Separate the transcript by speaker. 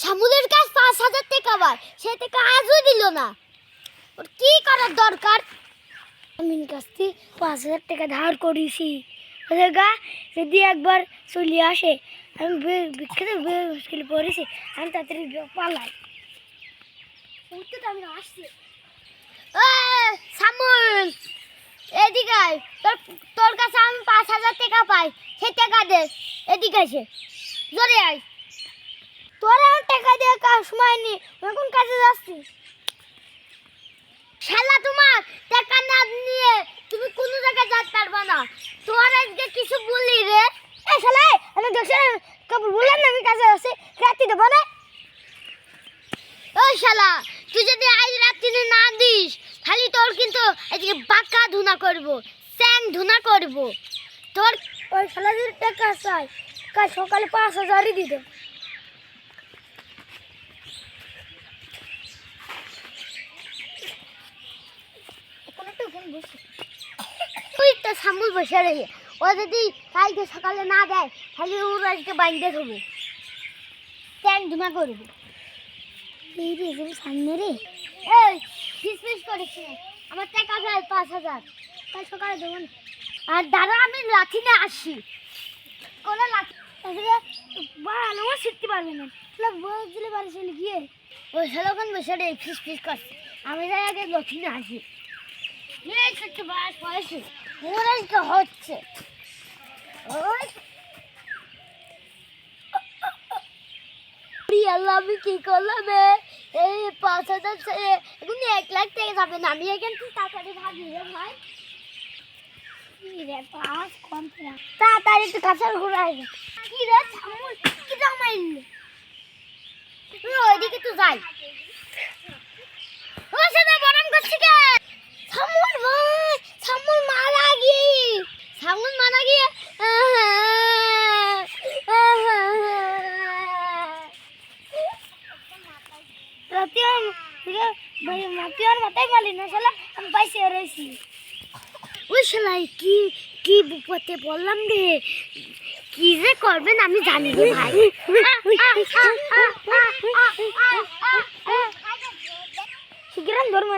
Speaker 1: শ্যামলের কাছ ৫,০০০ টাকা পায়, সে টাকা আজও দিল না। ওর কি করার দরকার? আমি কাছ থেকে ৫,০০০ টাকা ধার করেছি, যদি একবার চলে আসে আমি বিখ্যাত মুশকিল পড়েছি, আমি তাড়াতাড়ি পালাই। আমি আসছি। শ্যামল, এদিকে আয়। তোর কাছে আমি ৫,০০০ টাকা পাই, সে টাকা দে। এদিকে আসে, জোরে আয়। তোর এখন টাকা দিয়ে সময় নেই, এখন কাজে যাচ্ছি। শালা, তোমার টাকা না নিয়ে তুমি কোনো জায়গায় যেতে পারবে না। তোমার আজকে কিছু বলি রে। এই শালা, আমি দেখছি বললাম না আমি কাজে যাচ্ছি, রাত্রি দেবো না। ওই শালা, তুই যদি আজ রাত্রি না দিস খালি তোর কিন্তু আজকে বাঁকা ধুনা করবো, স্যাং ধুনা করবো তোর। ওই শালা যদি টাকা চাই, কাল সকালে ৫,০০০ই দিত। তুই তো শ্যামল বসে রয়ে, ও যদি কালকে সকালে না দেয় তাহলে ওর আজকে বাইন্দে ধরবো, স্যাং ধুনা করবো। এই রে সামনে রে, এই ফিস করিস না, আমার টাকা ফেল ৫,০০০, কাল সকালে দেবো না। আর দাদা, আমি লাঠি নিয়ে আসি। কোনো লাঠি ভালো শিখতে পারবে না, বলে বাড়ি চলে গিয়ে ওই সেরকম বসে রে ফিস করছে। আমি যাই আগে লাঠি নিয়ে আসি। হচ্ছে আমি কি করলাম? এই ৫,০০০ এখন ১,০০,০০০ টাকা যাবে না। আমি এখান থেকে তাড়াতাড়ি ভাগি রে ভাই। তাড়াতাড়ি একটু কাঁচার ঘুরাই। কি রে শ্যামল, কি জমাইলি? ওইদিকে তো যাই। ও সেটা বরং করছি কে? শ্যামল ভাই, শ্যামল মারা গিয়ে, শ্যামল মারা গিয়ে মাথায় মালি না শালা, আমি পাইছি রয়েছি। ওই শালাই কি কি বিপদে বললাম রে, কি যে করবেন আমি জানি রে ভাই। শিগগির ধর্ম